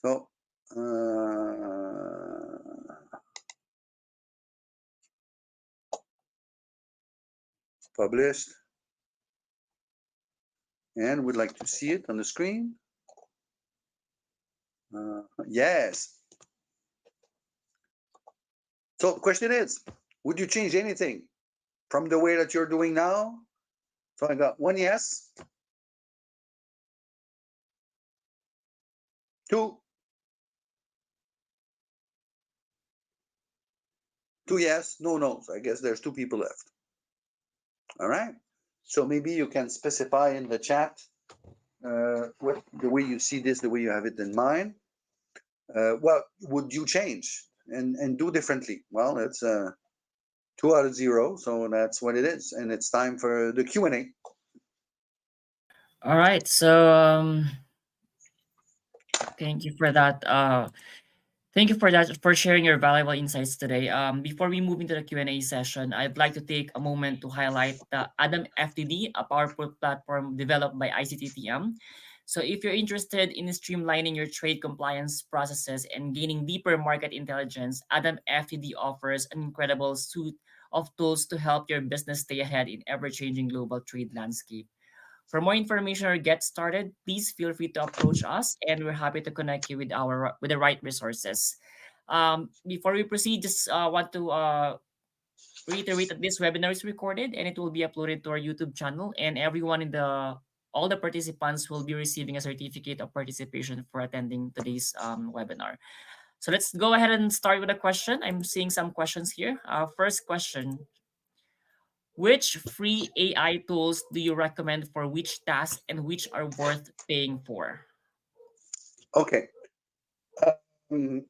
So, published. And would like to see it on the screen. Yes. So the question is, would you change anything from the way that you're doing now? So I got one yes, two yes, no no's. I guess there's two people left. All right. So maybe you can specify in the chat what the way you see this, the way you have it in mind. What would you change and do differently? Well, it's 2 out of 0, so that's what it is, and it's time for the Q&A. All right. So thank you for that. Thank you for that, for sharing your valuable insights today. Before we move into the Q&A session, I'd like to take a moment to highlight the Adam FTD, a powerful platform developed by ICTTM. So if you're interested in streamlining your trade compliance processes and gaining deeper market intelligence, Adam FTD offers an incredible suite of tools to help your business stay ahead in ever-changing global trade landscape. For more information or get started, please feel free to approach us, and we're happy to connect you with the right resources. Before we proceed, just want to reiterate that this webinar is recorded and it will be uploaded to our YouTube channel, and everyone in the all the participants will be receiving a certificate of participation for attending today's webinar. So let's go ahead and start with a question. I'm seeing some questions here. First question: which free AI tools do you recommend for which tasks and which are worth paying for? Okay. Um,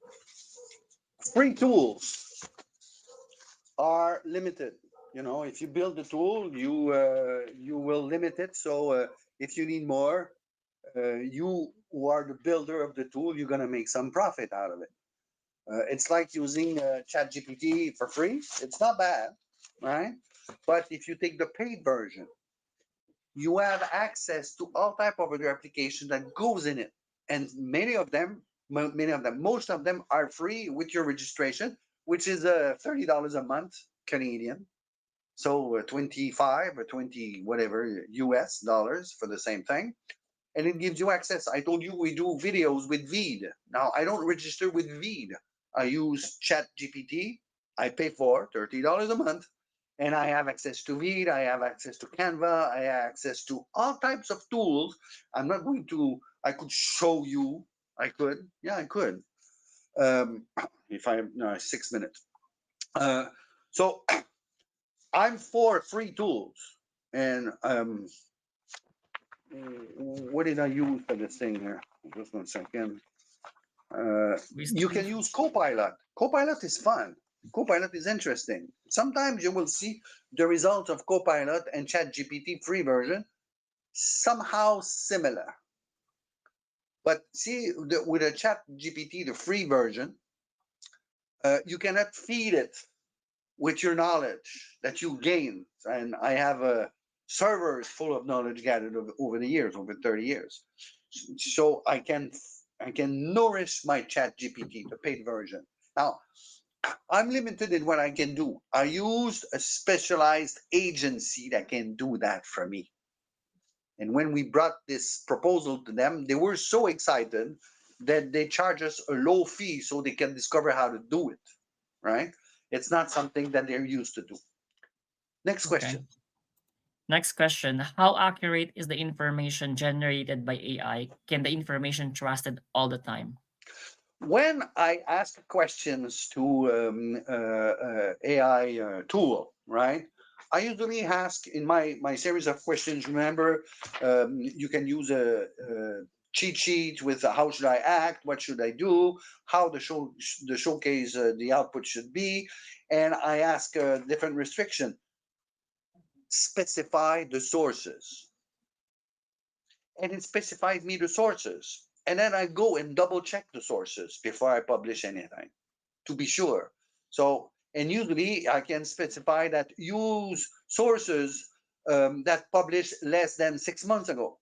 Free tools are limited. You know, if you build the tool, you will limit it. So if you need more, you who are the builder of the tool, you're gonna make some profit out of it. It's like using ChatGPT for free. It's not bad, right? But if you take the paid version, you have access to all type of other application that goes in it, and most of them are free with your registration, which is $30 a month Canadian. So 25 or 20 whatever US dollars for the same thing, and it gives you access. I told you we do videos with Veed. Now I don't register with Veed. I use Chat GPT. I pay for $30 a month, and I have access to Veed. I have access to Canva. I have access to all types of tools. I'm not going to. I could show you. I could. Yeah, I could. If I no 6 minutes. So I'm for free tools, and what did I use for this thing here? Just 1 second. You can use Copilot. Copilot is fun. Copilot is interesting. Sometimes you will see the result of Copilot and ChatGPT free version somehow similar. But see, with a ChatGPT, the free version, you cannot feed it with your knowledge that you gain. And I have servers full of knowledge gathered over the years, over 30 years. So I can nourish my Chat GPT, the paid version. Now, I'm limited in what I can do. I used a specialized agency that can do that for me. And when we brought this proposal to them, they were so excited that they charge us a low fee so they can discover how to do it, right? It's not something that they're used to do. Next Okay. question. Next question. How accurate is the information generated by AI? Can the information trusted all the time? When I ask questions to AI tool, right? I usually ask in my series of questions. Remember, you can use a cheat sheet with how should I act, what should I do, how the showcase the output should be, and I ask different restriction. Specify the sources, and it specifies me the sources, and then I go and double check the sources before I publish anything to be sure. So, and usually I can specify that use sources that published less than 6 months ago.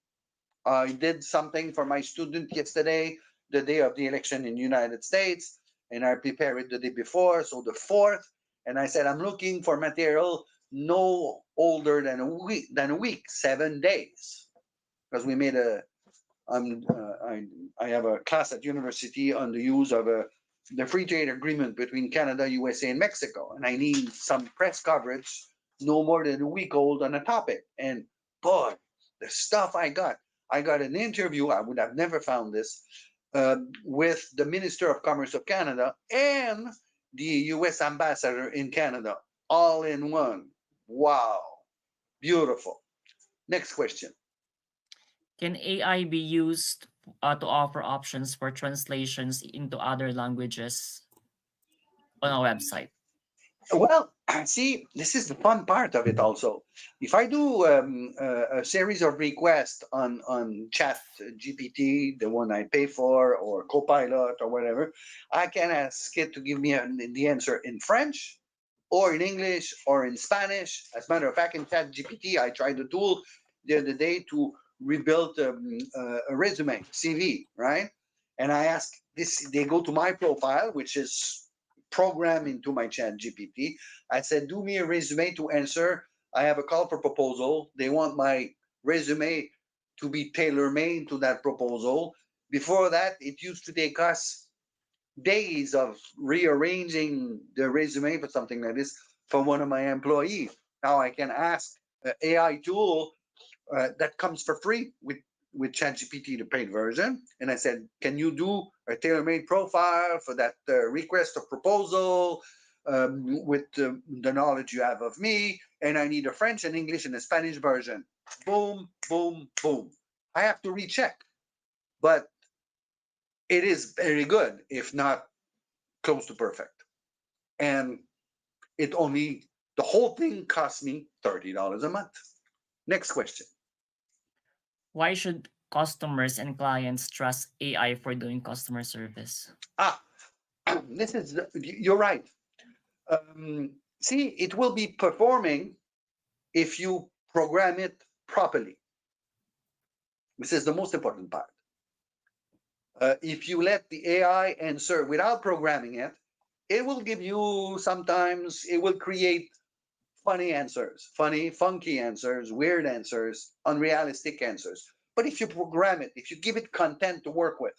I did something for my student yesterday, the day of the election in the United States, and I prepared it the day before, so the 4th, and I said I'm looking for material no older than a week, 7 days, because we made a I have a class at university on the use of the free trade agreement between Canada, USA, and Mexico, and I need some press coverage no more than a week old on a topic. And boy, the stuff I got an interview. I would have never found this with the Minister of Commerce of Canada and the U.S. Ambassador in Canada, all in one. Wow, beautiful. Next question. Can AI be used to offer options for translations into other languages on our website? Well, see, this is the fun part of it also. If I do a series of requests on Chat GPT, the one I pay for, or Copilot or whatever, I can ask it to give me the answer in French or in English or in Spanish. As a matter of fact, in Chat GPT, I tried the tool the other day to rebuild a resume, CV, right? And I ask this, they go to my profile, which is programmed into my Chat GPT. I said, do me a resume to answer. I have a call for proposal. They want my resume to be tailor made to that proposal. Before that, it used to take us days of rearranging the resume for something like this for one of my employees. Now I can ask an AI tool that comes for free with ChatGPT, the paid version, and I said, "Can you do a tailor-made profile for that request or proposal with the knowledge you have of me? And I need a French and English and a Spanish version." Boom, boom, boom. I have to recheck, but it is very good, if not close to perfect. And it only the whole thing cost me $30 a month. Next question. Why should customers and clients trust AI for doing customer service? Ah, this is you're right. See, it will be performing if you program it properly. This is the most important part. If you let the AI answer without programming it, it will give you sometimes, it will create funny answers, funny, funky answers, weird answers, unrealistic answers. But if you program it, if you give it content to work with,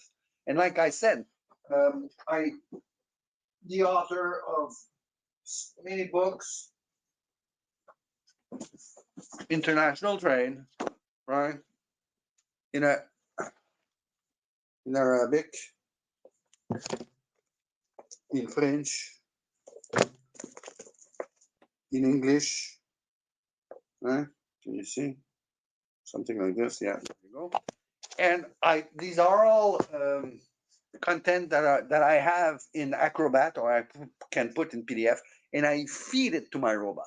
and like I said, the author of many books, international trade, right? In a in Arabic, in French, in English, right? Can you see something like this? Yeah, there you go. And these are all content that I have in Acrobat, or I can put in PDF, and I feed it to my robot,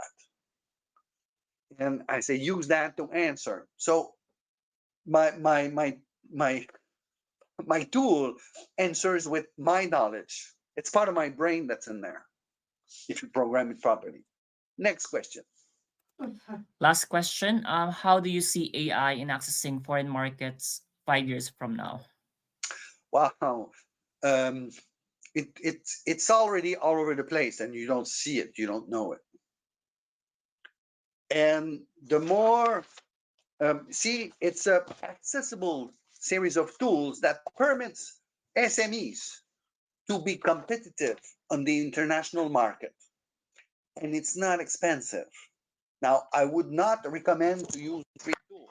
and I say use that to answer. So my my my my my tool answers with my knowledge. It's part of my brain that's in there if you program it properly. Next question. Last question. How do you see AI in accessing foreign markets 5 years from now? Wow. Um, it's already all over the place, and you don't see it, you don't know it. And the more see, it's a accessible series of tools that permits SMEs to be competitive on the international market, and it's not expensive. Now, I would not recommend to use free tools.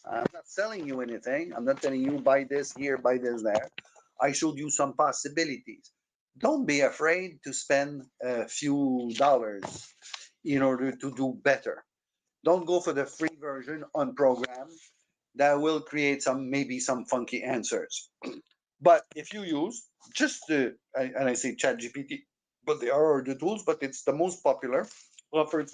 I'm not selling you anything. I'm not telling you buy this here, buy this there. I showed you some possibilities. Don't be afraid to spend a few dollars in order to do better. Don't go for the free version on program that will create some maybe some funky answers. But if you use just the and I say Chat GPT, but they are the tools, but it's the most popular, offers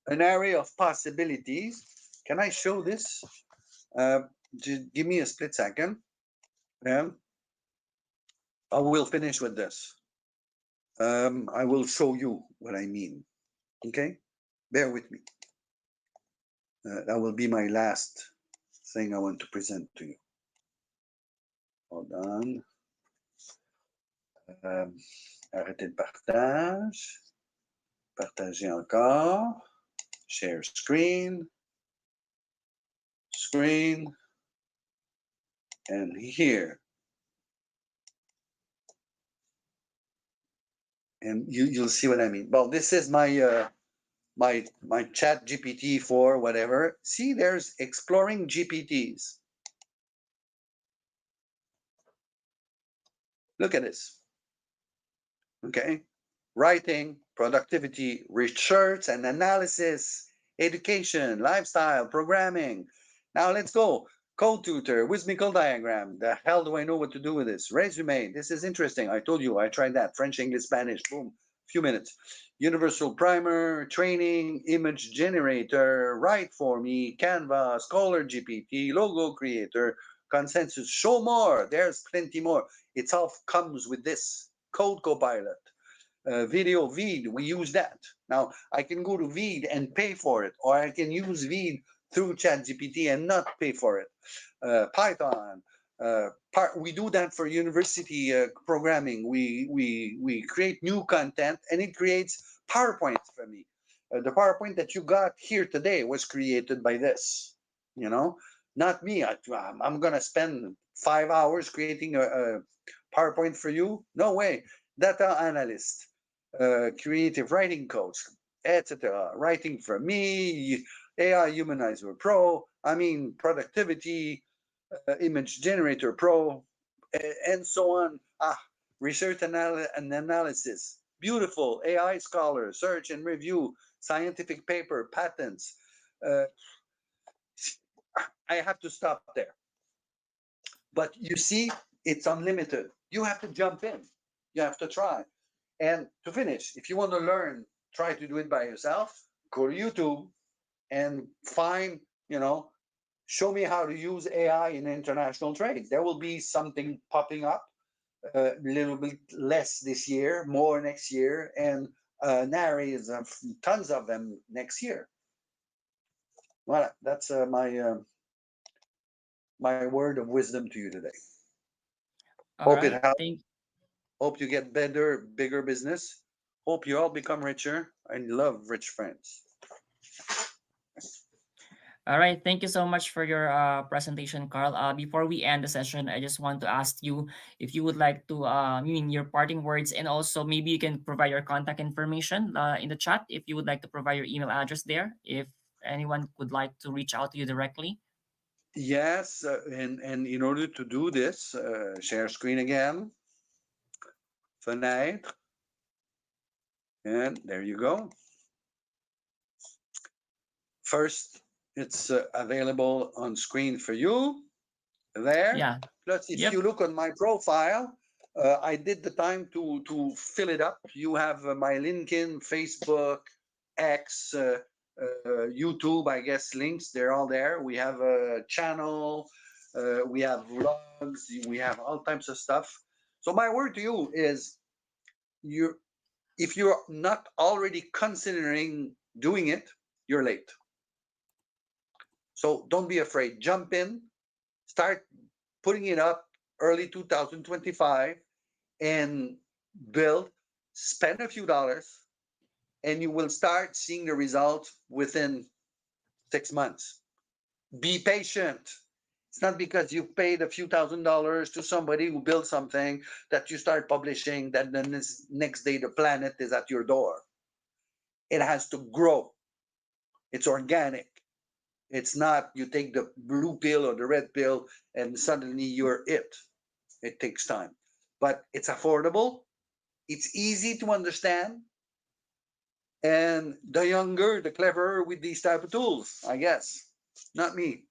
an array of possibilities. Can I show this? Uh, just give me a split second, and I will finish with this. I will show you what I mean. Okay, bear with me. That will be my last thing I want to present to you. Hold on. Arrêter le partage. Partager encore. Share screen. Screen. And here. And you'll see what I mean. Well, this is my Chat GPT for whatever. See, there's exploring GPTs. Look at this. Okay. Writing, productivity, research and analysis, education, lifestyle, programming. Now let's go. Code tutor, whimsical diagram. The hell do I know what to do with this? Resume. This is interesting. I told you I tried that. French, English, Spanish. Boom. Few minutes. Universal primer, training, image generator, write for me, Canva, Scholar GPT, logo creator, consensus. Show more. There's plenty more. It all comes with this. Code Copilot, video Veed, we use that. Now I can go to Veed and pay for it, or I can use Veed through ChatGPT and not pay for it. Python, we do that for university programming. We create new content, and it creates PowerPoint for me. The PowerPoint that you got here today was created by this. You know, not me. I'm gonna spend 5 hours creating a PowerPoint for you. No way. Data analyst, creative writing coach, etc. Writing for me, AI Humanizer Pro. I mean, productivity, image generator pro, and so on. Research and analysis. Beautiful AI scholar, search and review, scientific paper, patents. Uh, I have to stop there. But you see, it's unlimited. You have to jump in. You have to try. And to finish, if you want to learn, try to do it by yourself. Go to YouTube and find, show me how to use AI in international trade. There will be something popping up a little bit less this year, more next year, and narrative of tons of them next year. Well, that's my word of wisdom to you today. All Hope it right. helps. Thank Hope you get better, bigger business. Hope you all become richer and love rich friends. All right. Thank you so much for your presentation, Carl. Before we end the session, I just want to ask you if you would like to, your parting words, and also maybe you can provide your contact information in the chat if you would like to provide your email address there. If anyone would like to reach out to you directly. Yes, and in order to do this, share screen again. Fenêtre. And there you go. First, it's available on screen for you there. Yeah. Plus, if Yep. you look on my profile, I did the time to fill it up. You have my LinkedIn, Facebook, X, YouTube, I guess links. They're all there. We have a channel. We have vlogs. We have all types of stuff. So my word to you is, you if you're not already considering doing it, you're late. So don't be afraid. Jump in, start putting it up early 2025 and build, spend a few dollars, and you will start seeing the results within 6 months. Be patient. It's not because you paid a few $1,000s to somebody who built something that you start publishing that the next day the planet is at your door. It has to grow. It's organic. It's not you take the blue pill or the red pill and suddenly you're it. It takes time. But it's affordable. It's easy to understand. And the younger, the cleverer with these type of tools, I guess. Not me.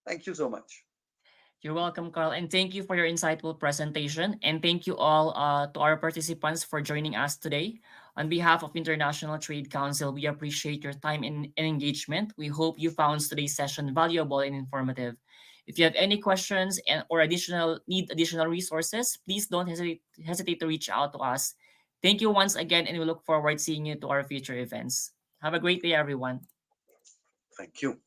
Thank you so much. You're welcome, Carl, and thank you for your insightful presentation. And thank you all to our participants for joining us today. On behalf of International Trade Council, we appreciate your time and engagement. We hope you found today's session valuable and informative. If you have any questions or additional resources, please don't hesitate to reach out to us. Thank you once again, and we look forward to seeing you to our future events. Have a great day, everyone. Thank you.